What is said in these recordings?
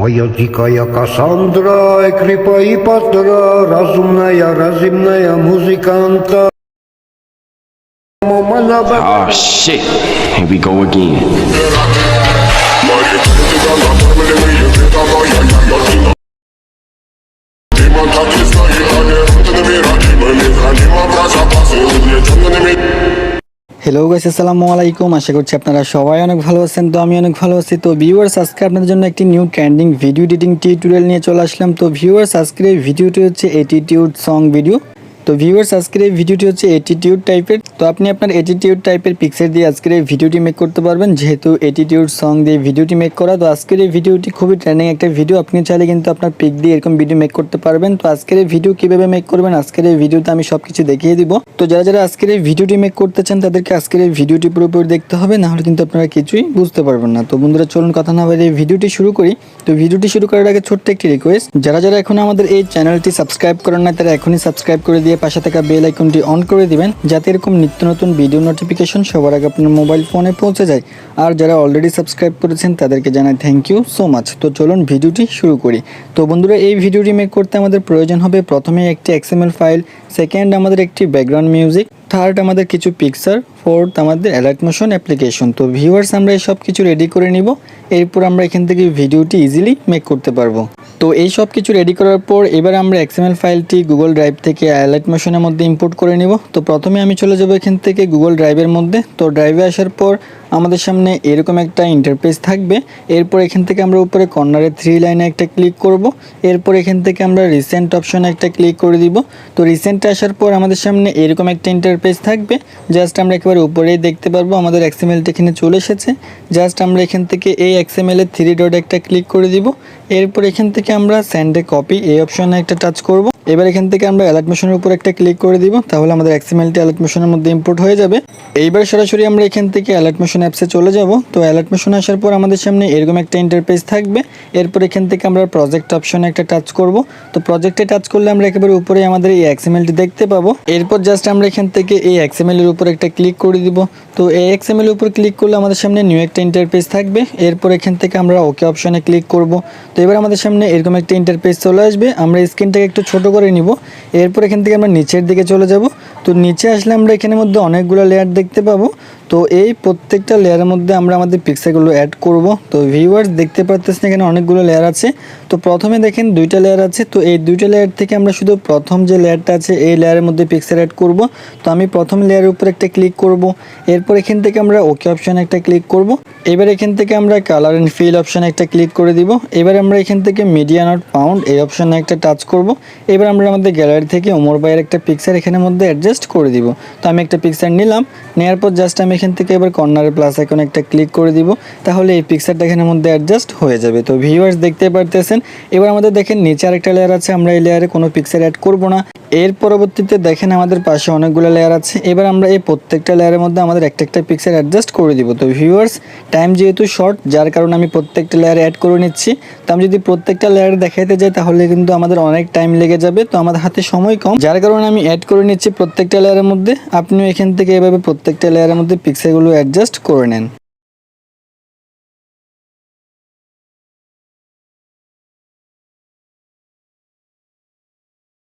Моя дикая Кассандра, Экрипа и Патра, разумная музыканта. Oh shit, here we go again. Hello guys, আসসালামু আলাইকুম। আশা করছি আপনারা সবাই অনেক ভালো আছেন। তো আমি অনেক ভালো আছি। তো ভিউয়ার্স, আজকে আপনাদের জন্য একটি new trending video editing tutorial নিয়ে চলে আসলাম। তো ভিউয়ার্স, আজকের এই ভিডিওটি হচ্ছে অ্যাটিটিউড সং ভিডিও। তো ভিউয়ার্স, আজকের এই ভিডিওটি হচ্ছে অ্যাটিটিউড টাইপের। তো আপনি আপনার অ্যাটিটিউড টাইপের পিকচার দিয়ে আজকের এই ভিডিওটি মেক করতে পারবেন, যেহেতু অ্যাটিটিউড সং দিয়ে ভিডিওটি মেক করা। তো আজকের এই ভিডিওটি খুবই ট্রেন্ডিং একটা ভিডিও। আপনি চাইলে কিন্তু আপনার পিক দিয়ে এরকম ভিডিও মেক করতে পারবেন। তো আজকের এই ভিডিও কিভাবে মেক করবেন, আজকের এই ভিডিওতে আমি সবকিছু দেখিয়ে দিব। তো যারা আজকের এই ভিডিওটি মেক করতে চান, তাদেরকে আজকের এই ভিডিওটি পুরোপুরি দেখতে হবে, না হলে কিন্তু আপনারা কিছুই বুঝতে পারবেন না। তো বন্ধুরা, চলুন কথা না বলে ভিডিওটি শুরু করি। তো ভিডিওটি শুরু করার আগে ছোট্ট একটি রিকোয়েস্ট, যারা এখন আমাদের এই চ্যানেলটি সাবস্ক্রাইব করেন না, তারা এখনই সাবস্ক্রাইব করে দিয়ে পাশে থাকা বেল আইকনটি অন করে দিবেন, যাতে এরকম নিত্য নতুন ভিডিও নোটিফিকেশন সবার আগে আপনার মোবাইল ফোনে পৌঁছে যায়। আর যারা অলরেডি সাবস্ক্রাইব করেছেন, তাদেরকে জানাই থ্যাংক ইউ সো মাচ। তো চলুন ভিডিওটি শুরু করি। তো বন্ধুরা, এই ভিডিওটি মেক করতে আমাদের প্রয়োজন হবে প্রথমে একটি XML ফাইল, সেকেন্ড আমাদের একটি ব্যাকগ্রাউন্ড মিউজিক, থার্ড আমাদের কিছু পিকচার, ফোর্থ আমাদের অ্যালাইটমোশন অ্যাপ্লিকেশন। তো ভিউয়ার্স, আমরা এই সব কিছু রেডি করে নিব। এরপর আমরা এখান থেকে ভিডিওটি ইজিলি মেক করতে পারবো। তো এই সব কিছু রেডি করার পর এবার আমরা XML ফাইলটি গুগল ড্রাইভ থেকে আলাইটমোশনের মধ্যে ইম্পোর্ট করে নিব। তো প্রথমে আমি চলে যাব এখান থেকে গুগল ড্রাইভের মধ্যে। তো ড্রাইভে আসার পর আমাদের সামনে এরকম একটা ইন্টারফেস থাকবে। এরপর এখান থেকে আমরা উপরে কর্নারে 3 লাইনে একটা ক্লিক করব। এরপর এখান থেকে আমরা রিসেন্ট অপশনে একটা ক্লিক করে দিব। তো রিসেন্টে আসার পর আমাদের সামনে এরকম একটা ইন্টারফেস থাকবে। জাস্ট আমরা একেবারে উপরেই দেখতে পারবো আমাদের XMLটা এখানে চলে এসেছে। জাস্ট আমরা এখান থেকে এই XML এর 3 ডট একটা ক্লিক করে দিব। এরপর এখান থেকে আমরা সেন্ড এ কপি এই অপশনে একটা টাচ করব। এবার এখান থেকে আমরা অ্যালাইটমোশনের উপর একটা ক্লিক করে দিব, তাহলে আমাদের XMLটি অ্যালাইটমোশনের মধ্যে ইম্পোর্ট হয়ে যাবে। এইবার সরাসরি আমরা এখান থেকে অ্যালাইটমোশন অ্যাপসে চলে যাব। তো অ্যালাইটমোশন আসার পর আমাদের সামনে এরকম একটা ইন্টারফেস থাকবে। এরপর এখান থেকে আমরা প্রজেক্ট অপশনে একটা টাচ করব। তো প্রজেক্টে টাচ করলে আমরা একেবারে উপরে আমাদের এই XMLটি দেখতে পাবো। এরপর জাস্ট আমরা এখান থেকে এই XML এর উপর একটা ক্লিক করে দিব। তো এই XML এর উপর ক্লিক করলে আমাদের সামনে নিউ একটা ইন্টারফেস থাকবে। এরপর এখান থেকে আমরা ওকে অপশনে ক্লিক করব। তো এবার আমাদের সামনে এরকম একটা ইন্টারফেস চলে আসবে। আমরা স্ক্রিনটাকে একটু ছোট করে নিব। এরপর এখান থেকে আমরা নিচের দিকে চলে যাব। তো নিচে আসলে আমরা এখানের মধ্যে অনেকগুলো লেয়ার দেখতে পাবো। তো এই প্রত্যেকটা লেয়ারের মধ্যে আমরা আমাদের পিক্সেলগুলো অ্যাড করব। তো ভিউয়ার্স, দেখতে পাচ্ছেন এখানে অনেকগুলো লেয়ার আছে। তো প্রথমে দেখেন 2টা লেয়ার আছে। তো এই 2টা লেয়ার থেকে আমরা শুধু প্রথম যে লেয়ারটা আছে এই লেয়ারের মধ্যে পিক্সেল অ্যাড করব। তো আমি প্রথম লেয়ারের উপর একটা ক্লিক করব। এরপর এখান থেকে আমরা ওকে অপশনে একটা ক্লিক করব। এবার এখান থেকে আমরা কালার এন্ড ফিল অপশনে একটা ক্লিক করে দিব। এবার আমরা এখান থেকে মিডিয়া নট ফাউন্ড এই অপশনে একটা টাচ করব। এবার আমরা আমাদের গ্যালারি থেকে ওমর ভাইয়ের একটা পিকচার এখানের মধ্যে অ্যাডজাস্ট করে দিব। তো আমি একটা পিকচার নিলাম, নেওয়ার পর জাস্ট আমি এখান থেকে এবার কর্নারে প্লাস আইকনে একটা ক্লিক করে দিব, তাহলে এই পিকচারটা এখানের মধ্যে অ্যাডজাস্ট হয়ে যাবে। তো ভিউয়ার্স, দেখতে পারতেছেন এবার আমাদের দেখেন নিচে আরেকটা লেয়ার আছে। আমরা এই লেয়ারে কোনো পিকচার অ্যাড করব না। এর পরবর্তীতে দেখেন আমাদের পাশে অনেকগুলো লেয়ার আছে। এবার আমরা এই প্রত্যেকটা লেয়ারের মধ্যে আমাদের একটা পিকচার অ্যাডজাস্ট করে দিব। তো ভিউয়ার্স, টাইম যেহেতু শর্ট, যার কারণে আমি প্রত্যেকটা লেয়ারে অ্যাড করে নিচ্ছি। তো আমি যদি প্রত্যেকটা লেয়ারে দেখাইতে যাই, তাহলে কিন্তু আমাদের অনেক টাইম লেগে যাবে। তো আমাদের হাতে সময় কম, যার কারণে আমি অ্যাড করে নিচ্ছি প্রত্যেকটা লেয়ারের মধ্যে। আপনিও এখান থেকে এভাবে প্রত্যেকটা লেয়ারের মধ্যে পিক্সেলগুলো অ্যাডজাস্ট করে নেন।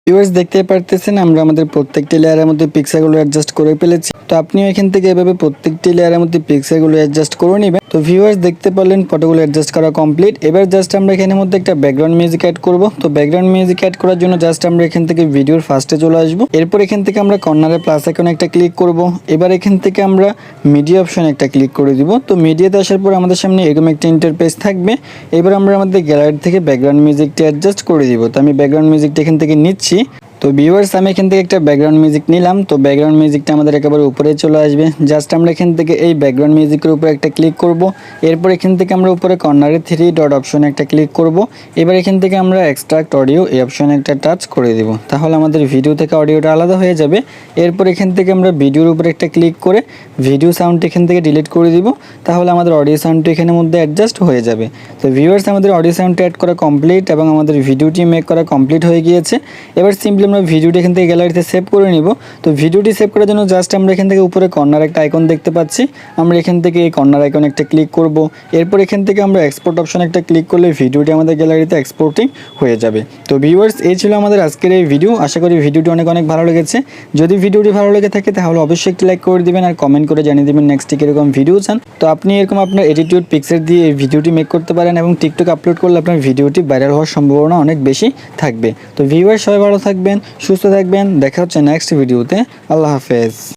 ভিউয়ার্স, দেখতে পারতেছেন আমরা আমাদের প্রত্যেকটি লেয়ারের মধ্যে পিক্সেলগুলো অ্যাডজাস্ট করে ফেলেছি। তো আপনিও এখান থেকে এভাবে প্রত্যেকটি লেয়ারের মধ্যে পিক্সেলগুলো অ্যাডজাস্ট করে নেবেন। তো ভিউয়ার্স, দেখতে পারলেন ফটোগুলো অ্যাডজাস্ট করা কমপ্লিট। এবার জাস্ট আমরা এখানের মধ্যে একটা ব্যাকগ্রাউন্ড মিউজিক অ্যাড করব। তো ব্যাকগ্রাউন্ড মিউজিক অ্যাড করার জন্য জাস্ট আমরা এখান থেকে ভিডিওর ফার্স্টে চলে আসবো। এরপর এখান থেকে আমরা কর্নারে প্লাস আইকনে একটা ক্লিক করব। এবার এখান থেকে আমরা মিডিয়া অপশনে একটা ক্লিক করে দিব। তো মিডিয়াতে আসার পর আমাদের সামনে এরকম একটা ইন্টারফেস থাকবে। এবার আমরা আমাদের গ্যালারি থেকে ব্যাকগ্রাউন্ড মিউজিকটা অ্যাডজাস্ট করে দিব। তো আমি ব্যাকগ্রাউন্ড মিউজিকটা এখান থেকে নিচ্ছি। তো ভিউয়ার্স, আমি এখান থেকে একটা ব্যাকগ্রাউন্ড মিউজিক নিলাম। তো ব্যাকগ্রাউন্ড মিউজিকটা আমাদের একেবারে উপরে চলে আসবে। জাস্ট আমরা এখান থেকে এই ব্যাকগ্রাউন্ড মিউজিকের উপরে একটা ক্লিক করব। এরপর এখান থেকে আমরা উপরে কর্নারে 3 ডট অপশনে একটা ক্লিক করব। এবার এখান থেকে আমরা এক্সট্রাক্ট অডিও এই অপশনে একটা টাচ করে দিব, তাহলে আমাদের ভিডিও থেকে অডিওটা আলাদা হয়ে যাবে। এরপর এখান থেকে আমরা ভিডিওর উপরে একটা ক্লিক করে ভিডিও সাউন্ড এখান থেকে ডিলিট করে দিব, তাহলে আমাদের অডিও সাউন্ডটা এখানের মধ্যে অ্যাডজাস্ট হয়ে যাবে। তো ভিউয়ার্স, আমাদের অডিও সাউন্ডটা অ্যাড করা কমপ্লিট এবং আমাদের ভিডিওটি মেক করা কমপ্লিট হয়ে গিয়েছে। এবার সিম্পলি আমরা ভিডিওটি এখান থেকে গ্যালারিতে সেভ করে নিব। তো ভিডিওটি সেভ করার জন্য জাস্ট আমরা এখান থেকে উপরে কর্নার একটা আইকন দেখতে পাচ্ছি, আমরা এখান থেকে এই কর্নার আইকন একটা ক্লিক করব। এরপর এখান থেকে আমরা এক্সপোর্ট অপশন একটা ক্লিক করলে ভিডিওটি আমাদের গ্যালারিতে এক্সপোর্টিং হয়ে যাবে। তো ভিউয়ার্স, এই ছিল আমাদের আজকের এই ভিডিও। আশা করি ভিডিওটি অনেক ভালো লেগেছে। যদি ভিডিওটি ভালো লেগে থাকে তাহলে অবশ্যই একটি লাইক করে দিবেন আর কমেন্ট করে জানিয়ে দিবেন নেক্সট এরকম ভিডিও চান। তো আপনি এরকম আপনার অ্যাটিটিউড পিকচার দিয়ে এই ভিডিওটি মেক করতে পারেন এবং টিকটক আপলোড করলে আপনার ভিডিওটি ভাইরাল হওয়ার সম্ভাবনা অনেক বেশি থাকবে। তো ভিউয়ার্স, সবাই ভালো থাকবেন, সুস্থ থাকবেন। দেখা হচ্ছে নেক্সট ভিডিওতে। আল্লাহ হাফেজ।